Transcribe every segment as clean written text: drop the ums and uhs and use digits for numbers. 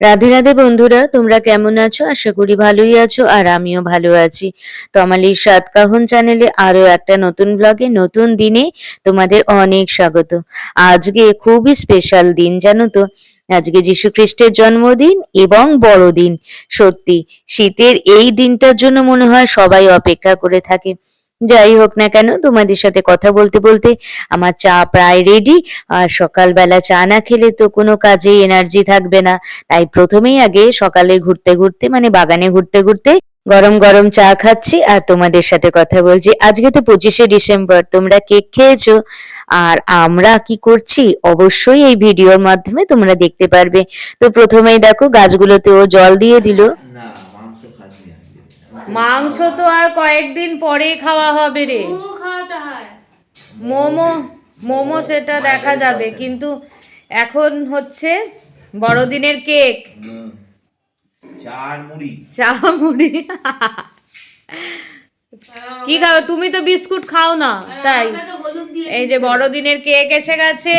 রাধে রাধে বন্ধুরা, তোমরা কেমন আছো? আশা করি ভালোই আছো আর আমিও ভালো আছি। তো আমার এই সাতকাহন চ্যানেলে আরো একটা নতুন ব্লগে নতুন দিনে তোমাদের অনেক স্বাগত। আজকে খুবই স্পেশাল দিন, জানো তো? আজকে যীশু খ্রিস্টের জন্মদিন এবং বড়দিন। সত্যি শীতের এই দিনটার জন্য মনে হয় সবাই অপেক্ষা করে থাকে। যাই হোক না কেন, তোমাদের সাথে কথা বলতে বলতে আমার চা প্রায় রেডি। আর সকালবেলা চা না খেলে তো কোনো কাজেই এনার্জি থাকবে না। তাই প্রথমেই আগে সকালে ঘুরতে ঘুরতে মানে বাগানে ঘুরতে ঘুরতে গরম গরম চা খাচ্ছি আর তোমাদের সাথে কথা বলছি। আজকে তো 25শে ডিসেম্বর, তোমরা কেক খেয়েছো? আর আমরা কি করছি অবশ্যই এই ভিডিওর মাধ্যমে তোমরা দেখতে পারবে। তো প্রথমেই দেখো গাছগুলোতেও জল দিয়ে দিল। না, মাংস খাসনি আজকে। মাংস তো আর কয়েকদিন পরেই খাওয়া হবে রে। মোমো খাওয়াতে হয়। মোমো মোমো সেটা দেখা যাবে, কিন্তু এখন হচ্ছে বড়দিনের কেক, হুম, চা আর মুড়ি। চা মুড়ি। কি খাও? তুমি তো বিস্কুট খাও না, তাই আমাকে তো হলুদ দিয়ে এই যে বড়দিনের কেক এসে গেছে।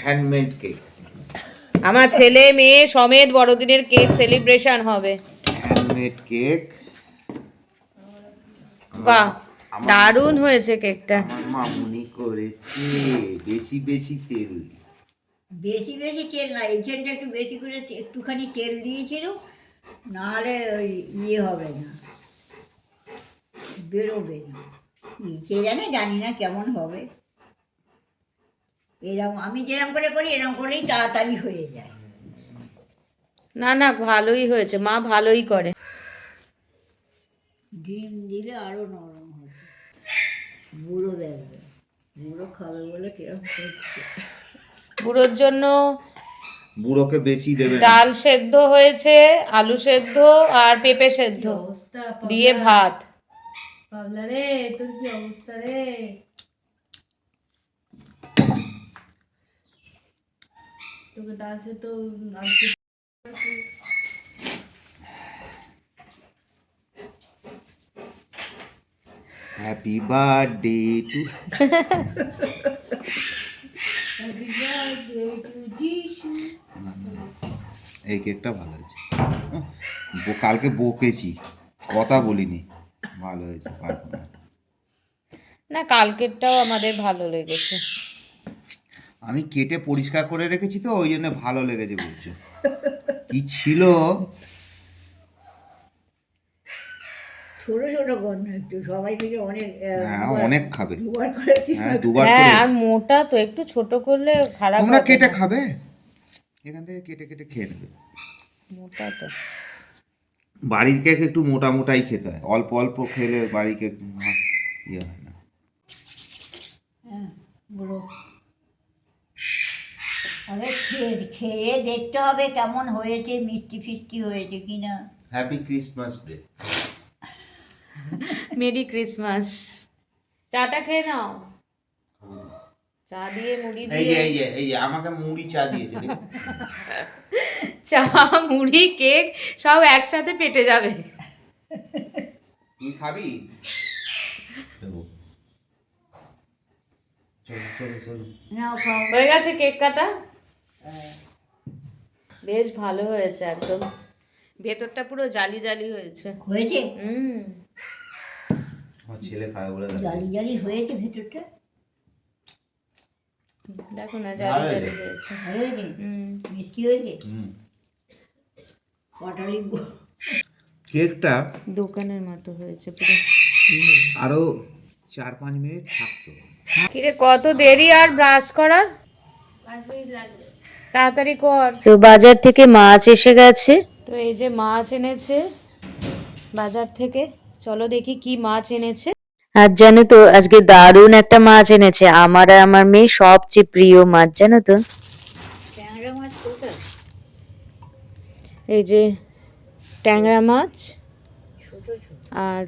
Handmade cake. আমার ছেলে মেয়ে সমেত বড়দিনের কেক সেলিব্রেশন হবে। Handmade cake. বাহ, দারুণ হয়েছে কেকটা। আমার মামুনি করেছে। বেশি বেশি তেল। বেশি বেশি তেল না, এইখানটা একটু বেশি করে একটুখানি তেল দিয়েছিল, নাহলে ওই ইয়ে হবে না, বেরোবে না। সে জানি না কেমন হবে। এরকম আমি যেরকম করে করি এরকম করেই তাড়াতাড়ি হয়ে যায়। না না, ভালোই হয়েছে, মা ভালোই করে। ডিম দিলে আরো নরম হবে। বুড়ো দেখবে, বুড়ো খাবে বলে কিরকম করছে। বুড়োর জন্য বুড়োকে বেশি দেবে না। ডাল সেদ্ধ হয়েছে, আলু সেদ্ধ আর পেঁপে সেদ্ধ অবস্থা দিয়ে ভাত। পাবলা রে, তোর কি অবস্থা রে? তোকে ডালছে তো হ্যাপি বার্থডে টু। এই কেকটা ভালো হয়েছে। কালকে বকেছি, কথা বলিনি। ভালো হয়েছে। না, কালকেরটাও আমাদের ভালো লেগেছে। আমি কেটে পরিষ্কার করে রেখেছি তো, ওই জন্য ভালো লেগেছে বলছো। কি ছিল? ছোট ছোট গণ্য একটু, সবাই থেকে অনেক হ্যাঁ, অনেক খাবে। দুবার করে হ্যাঁ, দুবার হ্যাঁ, করে। আর মোটা তো একটু ছোট করলে খারাপ তোমরা হবে কেটে না। খাবে, এখান থেকে কেটে কেটে খেয়ে নেবে। মোটা তো বাড়ির কেক একটু মোটা মোটাই খেতে হয়, অল্প অল্প খেলে বাড়ি কেক ইয়ে হয় না। হ্যাঁ, বুড়ো আরে খেয়ে দেখতে হবে কেমন হয়েছে, মিষ্টি ফিষ্টি হয়েছে কিনা। Happy Christmas day. Merry Christmas. চাটা খেয়ে নাও, চা দিয়ে মুড়ি এই যে দিয়ে। এই যে এই যে আমাকে মুড়ি চা দিয়েছে দেখো। চা মুড়ি কেক সব একসাথে পেটে যাবে। তুই খাবি? দেবো। চলো চলো চলো। নাও খাও। হয়ে গেছে কেক কাটা, বেশ ভালো হয়েছে একদম। ভেতরটা পুরো জালি জালি হয়েছে। হয়েছে আমার ছেলে খাবে বলে জালি জালি হয়েছে ভেতরটা। দেখো না, জালি ভালো জালি হয়েছে। হয়েছে। ভালো হয়েছে, মিষ্টি হয়েছে। কটা লিখবো? কেকটা দোকানের মতো হয়েছে পুরো। আরো 4-5 মিনিট থাকতো। কিরে, কত দেরি আর ব্রাশ করার? 5 মিনিট লাগবে। তাড়াতাড়ি কর। তো বাজার থেকে মাছ এসে গেছে, তো এই যে মাছ এনেছে বাজার থেকে। চলো দেখি কি মাছ এনেছে। আর জানো তো আজকে দারুণ একটা মাছ এনেছে, আমার আর আমার মেয়ে সবচেয়ে প্রিয় মাছ, জানো তো? ট্যাংরা মাছ কোথায়? এই যে ট্যাংরা মাছ ছোট ছোট। আর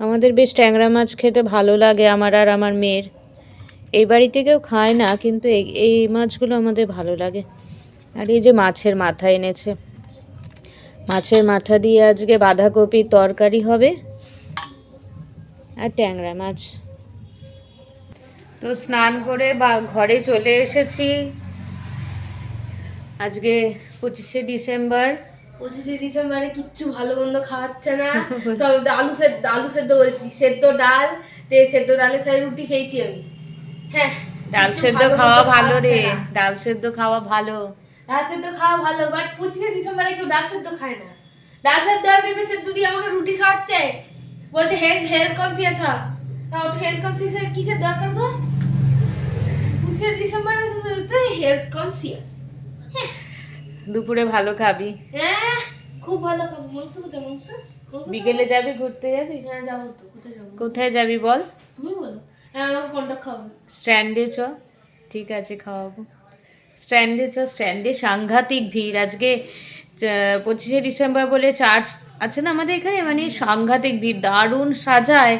আমাদের বেশ ট্যাংরা মাছ খেতে ভালো লাগে, আমার আর আমার মেয়ের। এই বাড়িতে কেউ খায় না, কিন্তু এই মাছগুলো আমাদের ভালো লাগে। আর এই যে মাছের মাথা এনেছে, মাছের মাথা দিয়ে আজকে বাঁধাকপির তরকারি হবে আর ট্যাংরা মাছ। তো স্নান করে বা ঘরে চলে এসেছি। আজকে 25শে ডিসেম্বর। 25শে ডিসেম্বরে কিচ্ছু ভালো মন্দ খাওয়াচ্ছে না, সব আলু সেদ্ধ বলছি, সেদ্ধ ডাল, সেদ্ধ ডালের সাথে রুটি খেয়েছি আমি। হ্যাঁ, ডাল কিচ্ছু সেদ্ধ ভালো খাওয়া মন্দ ভালো রে, খাওয়াচ্ছে না। ডাল সেদ্ধ খাওয়া ভালো। ডাল সেদ্ধ খাওয়া ভালো, বাট 25শে ডিসেম্বরে কেউ ডাল সেদ্ধ খায় না। ডাল সেদ্ধ আর পেঁপে সেদ্ধ দিয়ে আমাকে রুটি খাওয়াচ্ছে, বলছে হেলথ কনসিয়াস হ। তাও তো হেলথ কনসিয়াস কিসের দরকার গো? 25শে ডিসেম্বরে হেলথ কনসিয়াস। দুপুরে ভালো খাবি। হ্যাঁ, খুব ভালো খাবো। মাংস কোথায়? মাংস বিকেলে যাবি, ঘুরতে যাবি? হ্যাঁ যাবো তো। কোথায় যাবো? কোথায় যাবি বল? তুমি বলো। হ্যাঁ, আমাকে কোনটা খাবো? স্ট্যান্ডে চ। ঠিক আছে, খাওয়াবো। স্ট্যান্ডে চ, স্ট্যান্ডে সাংঘাতিক ভিড় আজকে। 25শে ডিসেম্বর বলে চার্চ আছে না আমাদের এখানে, মানে সাংঘাতিক ভিড়, দারুণ সাজায়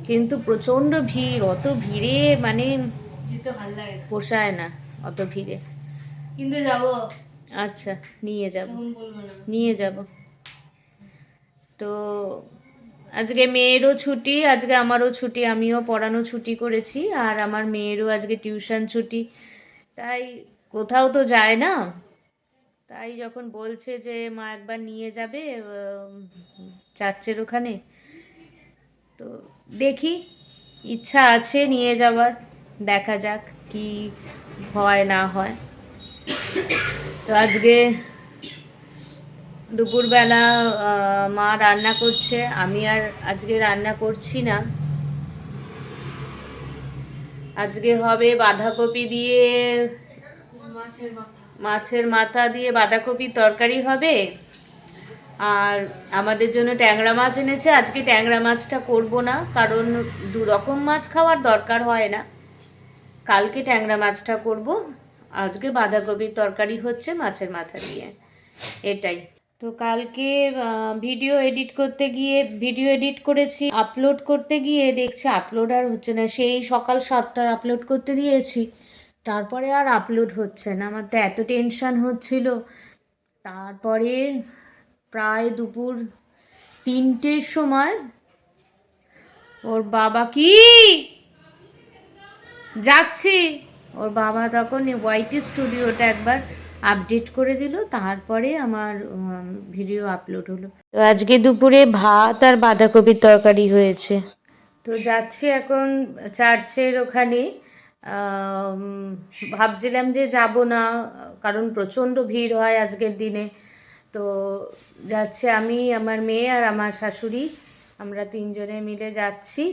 কিন্তু প্রচণ্ড ভিড়। অত ভিড়ে মানে যেতে ভালো লাগে না, পোষায় না অত ভিড়ে। কিন্তু যাবো, আচ্ছা, নিয়ে যাব, তখন বলবো না। নিয়ে যাব। তো আজকে মেয়েরও ছুটি, আজকে আমারও ছুটি, আমিও পড়ানো ছুটি করেছি, আর আমার মেয়েরও আজকে টিউশন ছুটি। তাই কোথাও তো যায় না, তাই যখন বলছে যে মা একবার নিয়ে যাবে চার্চের ওখানে, তো দেখি, ইচ্ছা আছে নিয়ে যাবার, দেখা যাক কি হয় না হয়। তো আজকে দুপুরবেলা মা রান্না করছে, আমি আর আজকে রান্না করছি না। আজকে হবে বাঁধাকপি দিয়ে, মাছের মাথা দিয়ে বাঁধাকপির তরকারি হবে, আর আমাদের জন্য ট্যাংরা মাছ এনেছে। আজকে ট্যাংরা মাছটা করব না, কারণ দু রকম মাছ খাওয়ার দরকার হয় না। কালকে ট্যাংরা মাছটা করব, আজকে বাঁধাকপির তরকারি হচ্ছে মাছের মাথা দিয়ে, এটাই। তো কালকে ভিডিও এডিট করেছি, আপলোড করতে গিয়ে দেখছি আপলোড আর হচ্ছে না। সেই সকাল 7টায় আপলোড করতে দিয়েছি, তারপরে আর আপলোড হচ্ছে না। আমার তো এত টেনশন হচ্ছিল। তারপরে প্রায় দুপুর 3টের সময় ওর বাবা, কি যাচ্ছি, ওর বাবা তখন ওয়াইটি স্টুডিওটা একবার আপডেট করে দিল, তারপরে আমার ভিডিও আপলোড হলো। তো আজকে দুপুরে ভাত আর বাঁধাকপির তরকারি হয়েছে। তো যাচ্ছি এখন চার্চের ওখানে। ভাবছিলাম যে যাব না, কারণ প্রচণ্ড ভিড় হয় আজকের দিনে। তো যাচ্ছে আমি, আমার মেয়ে আর আমার শাশুড়ি, আমরা 3জনে মিলে যাচ্ছি।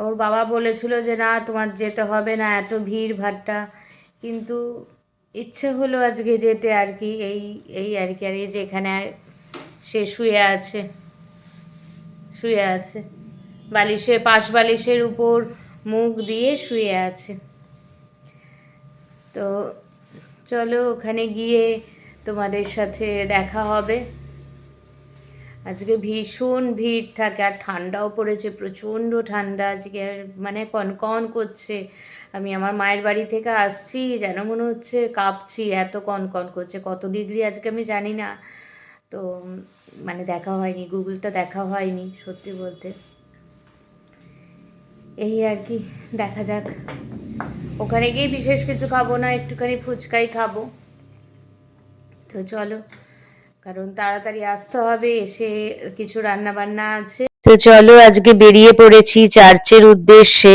ওর বাবা বলেছিল যে না তোমার যেতে হবে না, এত ভিড় ভাট্টা, কিন্তু ইচ্ছে হলো আজকে যেতে আর কি, এই আর কি। আর এই যে এখানে সে শুয়ে আছে বালিশের, পাশ বালিশের উপর মুখ দিয়ে শুয়ে আছে। তো চলো ওখানে গিয়ে তোমাদের সাথে দেখা হবে। আজকে ভীষণ ভিড় থাকে, আর ঠান্ডাও পড়েছে, প্রচণ্ড ঠান্ডা আজকে, মানে কনকন করছে। আমি আমার মায়ের বাড়ি থেকে আসছি, যেন মনে হচ্ছে কাঁপছি, এত কনকন করছে। কত ডিগ্রি আজকে আমি জানি না, তো মানে দেখা হয়নি, গুগলটা দেখা হয়নি সত্যি বলতে। এই আর কি, দেখা যাক। ওখানে গিয়ে বিশেষ কিছু খাবো না, একটুখানি ফুচকাই খাবো। তো চলো, কারণ তাড়াতাড়ি আসতে হবে, এসে কিছু রান্না বান্না আছে। তো চলো আজকে বেরিয়ে পড়েছি চার্চের উদ্দেশ্যে।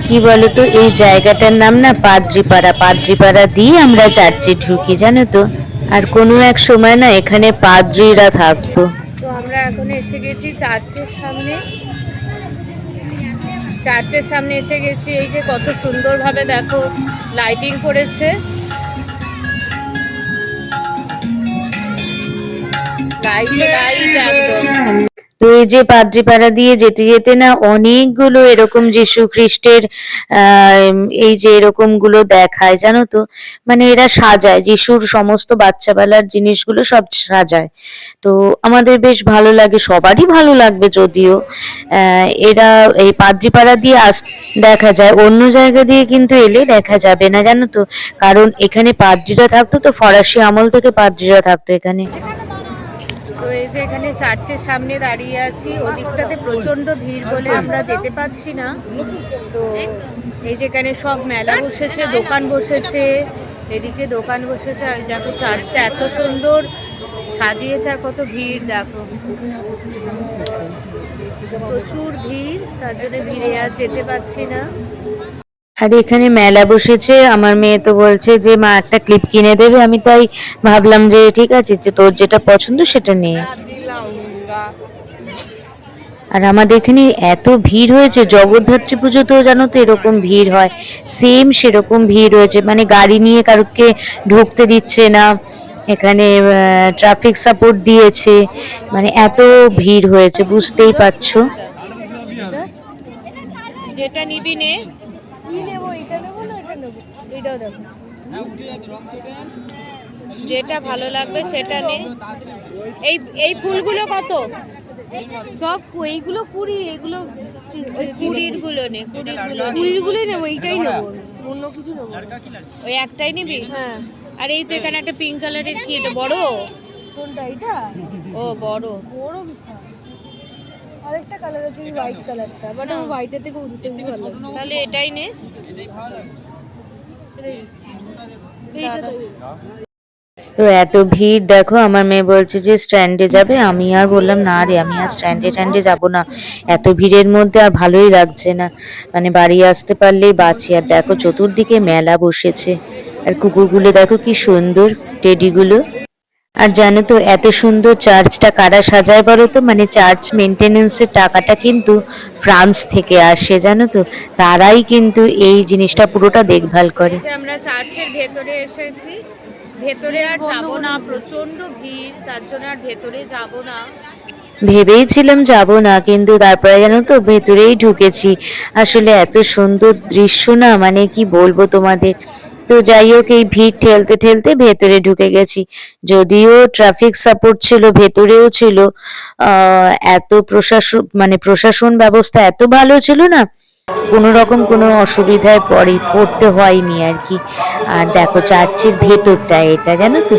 কি বলতো, এই জায়গাটার নাম না পাদ্রিপাড়া দিয়ে আমরা চার্চে ঢুকি, জানো তো। আর কোনো এক সময় না এখানে পাদ্রিরা থাকতো। তো আমরা এখন এসে গেছি চার্চের সামনে এসে গেছি। এই যে কত সুন্দরভাবে দেখো লাইটিং করেছে, তো এই যে পাদ্রিপাড়া দিয়ে যেতে যেতে না অনেকগুলো এরকম যীশু খ্রিস্টের এই যে এরকম গুলো দেখায়, জানো তো। মানে এরা সাজায়, যিশুর সমস্ত বাচ্চাবেলার জিনিসগুলো সব সাজায়। তো আমাদের বেশ ভালো লাগে, সবারই ভালো লাগবে যদিও। এরা এই পাদ্রিপাড়া দিয়ে দেখা যায়, অন্য জায়গা দিয়ে কিন্তু এলে দেখা যাবে না, জানো তো। কারণ এখানে পাদ্রিরা থাকতো, তো ফরাসি আমল থেকে পাদ্রিরা থাকতো এখানে। তো এই যে এখানে চার্চের সামনে দাঁড়িয়ে আছি, ওদিকটাতে প্রচণ্ড ভিড় বলে আমরা যেতে পারছি না। তো এই যেখানে সব মেলা বসেছে, দোকান বসেছে, এদিকে দোকান বসেছে। আর দেখো চার্চটা এত সুন্দর সাজিয়েছে, আর কত ভিড় দেখো, প্রচুর ভিড়, তার জন্য ভিড়ে আর যেতে পারছি না। আর এখানে মেলা বসেছে, আমার মেয়ে তো বলছে যে মা একটা ক্লিপ কিনে দেবে, আমি তাই ভাবলাম যে ঠিক আছে, যে তোর যেটা পছন্দ সেটা নে। আর আমাদের এখানে এত ভিড় হয়েছে, জগদ্ধাত্রী পুজোতেও জানো তো এরকম ভিড় হয়, সেম সেরকম ভিড় হয়েছে, মানে গাড়ি নিয়ে কারোকে ঢুকতে দিচ্ছে না, এখানে ট্রাফিক সাপোর্ট দিয়েছে, মানে এত ভিড় হয়েছে বুঝতেই পারছো। যেটা নিবি নে, কি নেবো, এটা নেবো না এটা নেবো, এটাও দেখো, যেটা ভালো লাগবে সেটা নে। এই এই ফুলগুলো কত? সব এইগুলো 20, এগুলো ওই কুড়ির গুলো নে, কুড়ির গুলো নে। 20 গুলোই নেবো, এইটাই নেবো, অন্য কিছু নেবো না। ওই একটাই নিবি? হ্যাঁ। আর এই তো এখানে একটা পিঙ্ক কালারের, কি এটা বড়? কোনটা এটা? ও বড়। বড় বিশাল। আরেকটা কালার আছে হোয়াইট কালারটা, বাট আমার হোয়াইটের থেকে উঠতে ভালো লাগে। তাহলে এটাই নে। এইটা তো তো এত ভিড় দেখো, আমার মেয়ে বলছে যে স্ট্যান্ডে যাবে, আমি আর বললাম না রে, আমি আর স্ট্যান্ডে ট্যান্ডে যাবো না, এত ভিড়ের মধ্যে আর ভালোই লাগছে না, মানে বাড়ি আসতে পারলেই বাঁচি। আর দেখো চতুর্দিকে মেলা বসেছে, আর কুকুরগুলো দেখো কি সুন্দর, টেডিগুলো। আর জানো তো এত সুন্দর চার্চটা কারা সাজায় বলো তো, মানে চার্চ মেনটেনেন্সের টাকাটা কিন্তু ফ্রান্স থেকে আসে, জানো তো, তারাই কিন্তু এই জিনিসটা পুরোটা দেখভাল করে। আমরা চার্চের ভেতরে এসেছি, ভেতরে আর যাব না, প্রচন্ড ভিড়, তার জন্য আর ভেতরে যাব না। ভেবেইছিলাম যাব না, কিন্তু তারপরে জানো তো ভেতরেই ঢুকেছি। আসলে এত সুন্দর দৃশ্য না, মানে কি বলবো তোমাদের। তো যাই হোক, এই ভিড় ঠেলতে ঠেলতে ভেতরে ঢুকে গেছি, যদিও ট্রাফিক সাপোর্ট ছিল, ভেতরেও ছিল, এত প্রশাসন, মানে প্রশাসন ব্যবস্থা এত ভালো ছিল না, কোনো রকম কোনো অসুবিধায় পড়তে হয়নি আর কি। আর দেখো চার্চের ভেতরটা, এটা জানো তো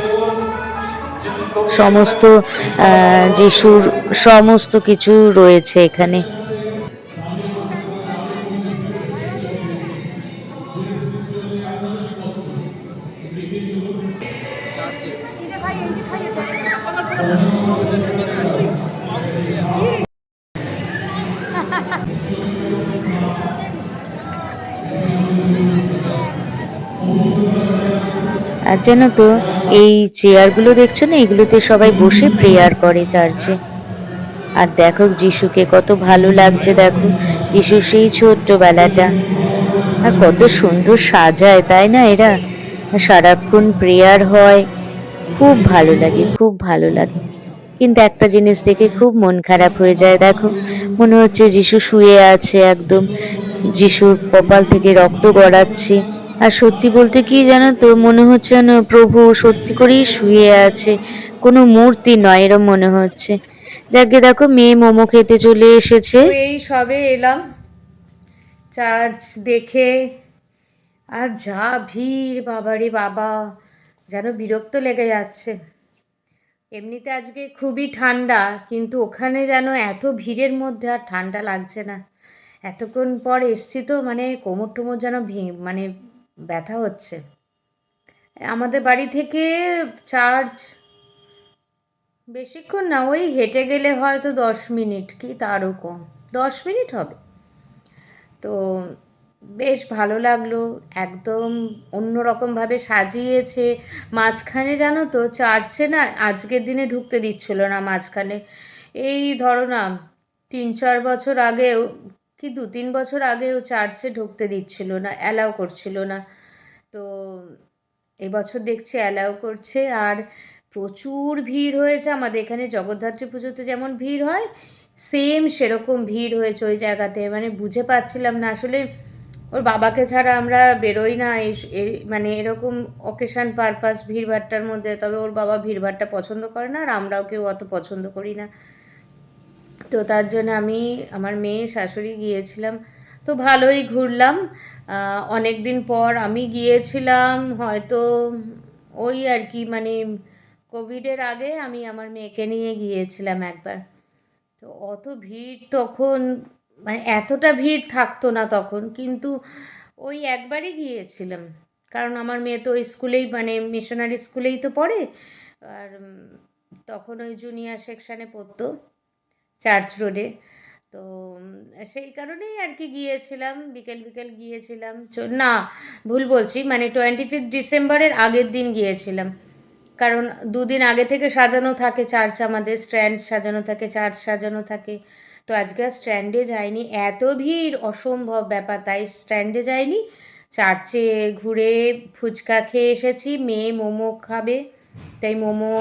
সমস্ত যিশুর সমস্ত কিছু রয়েছে এখানে। আর জানো তো এই চেয়ারগুলো দেখছো না, এগুলোতে সবাই বসে প্রেয়ার করে চার্চে। আর দেখো যিশুকে কত ভালো লাগছে, দেখো যিশু সেই ছোট্টবেলাটা, আর কত সুন্দর সাজায় তাই না এরা, সারাক্ষণ প্রেয়ার হয়, খুব ভালো লাগে, খুব ভালো লাগে। কিন্তু একটা জিনিস দেখে খুব মন খারাপ হয়ে যায়, দেখো মনে হচ্ছে যিশু শুয়ে আছে একদম, যিশুর কপাল থেকে রক্ত গড়াচ্ছে। আর সত্যি বলতে কি জানো তো, মনে হচ্ছে যেন প্রভু সত্যি করেই শুয়ে আছে, কোনো মূর্তি নয়, এরম মনে হচ্ছে। যাকে দেখো মেয়ে মোমো খেতে চলে এসেছে। এই সবে এলাম চার্চ দেখে, আর যা ভিড়, বাবারে বাবা, যেন বিরক্ত লেগে যাচ্ছে। এমনিতে আজকে খুবই ঠান্ডা, কিন্তু ওখানে যেন এত ভিড়ের মধ্যে আর ঠান্ডা লাগছে না। এতক্ষণ পর এসছি তো, মানে কোমর টোমর যেন মানে ব্যথা হচ্ছে। আমাদের বাড়ি থেকে চার্চ বেশিক্ষণ না, ওই হেঁটে গেলে হয়তো 10 মিনিট, কি তারও কম, 10 মিনিট হবে। তো বেশ ভালো লাগলো, একদম অন্যরকমভাবে সাজিয়েছে। মাঝখানে জানো তো চার্চে না আজকের দিনে ঢুকতে দিচ্ছিল না মাঝখানে, এই ধরো না 3-4 বছর আগেও, কি 2-3 বছর আগেও চার্চে ঢুকতে দিচ্ছিল না, অ্যালাউ করছিল না। তো এবছর দেখছি অ্যালাউ করছে। আর প্রচুর ভিড় হয়েছে, আমাদের এখানে জগদ্ধাত্রী পুজোতে যেমন ভিড় হয় সেম সেরকম ভিড় হয়েছে ওই জায়গাতে, মানে বুঝে পাচ্ছিলাম না আসলে, ওর বাবাকে ছাড়া আমরা বেরোই না মানে এরকম অকেশান পারপাস ভিড়ভাট্টার মধ্যে, তবে ওর বাবা ভিড়ভাট্টা পছন্দ করে না, আর আমরাও কেউ অত পছন্দ করি না। তো তার জন্য আমি, আমার মেয়ে, শাশুড়ি গিয়েছিলাম, তো ভালোই ঘুরলাম। অনেক দিন পর আমি গিয়েছিলাম, হয়তো ওই আর কি, মানে কোভিডের আগে আমি আমার মেয়েকে নিয়ে গিয়েছিলাম একবার। তো অত ভিড় তখন, মানে এতটা ভিড় থাকতো না তখন, কিন্তু ওই একবারই গিয়েছিলাম। কারণ আমার মেয়ে তো ওই স্কুলেই, মানে মিশনারি স্কুলেই তো পড়ে। আর তখন ওই জুনিয়র সেকশানে পড়তো, চার্চ রোডে। তো সেই কারণেই আর কি গিয়েছিলাম, বিকেল বিকেল গিয়েছিলাম। না, ভুল বলছি, মানে 25 ডিসেম্বরের আগের দিন গিয়েছিলাম। কারণ দুদিন আগে থেকে সাজানো থাকে চার্চ, আমাদের স্ট্যান্ড সাজানো থাকে, চার্চ সাজানো থাকে। তো আজকে আর স্ট্যান্ডে যাইনি, এত ভিড় অসম্ভব ব্যাপার, তাই স্ট্যান্ডে যাইনি। চার্চে ঘুরে ফুচকা খেয়ে এসেছি, মেয়ে মোমো খাবে, তাই মোমো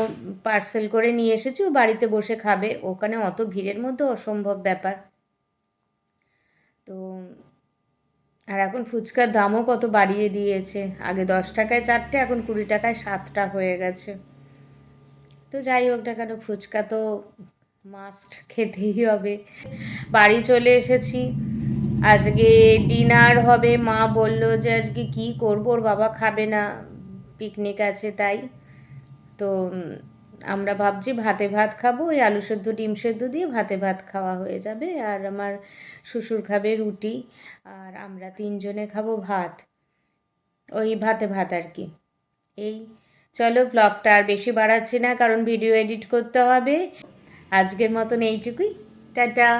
পার্সেল করে নিয়ে এসেছি, ও বাড়িতে বসে খাবে, ওখানে অত ভিড়ের মধ্যে অসম্ভব ব্যাপার। তো আর এখন ফুচকার দামও কত বাড়িয়ে দিয়েছে, আগে 10 টাকায় 4টে, এখন 20 টাকায় 7টা হয়ে গেছে। তো যাই হোক না কেন, ফুচকা তো মাস্ট খেতেই হবে। বাড়ি চলে এসেছি, আজকে ডিনার হবে। মা বলল যে আজকে কি করবো, ওর বাবা খাবে না, পিকনিক আছে তাই। তো আমরা ভাবছি ভাতে ভাত খাবো, ওই আলু সেদ্ধ ডিম সেদ্ধ দিয়ে ভাতে ভাত খাওয়া হয়ে যাবে। আর আমার শ্বশুর খাবে রুটি, আর আমরা 3জনে খাবো ভাত, ওই ভাতে ভাত আর কি। এই, চলো ব্লগটা আর বেশি বাড়াচ্ছি না, কারণ ভিডিও এডিট করতে হবে। আজকের মতন এইটুকুই, টাটা।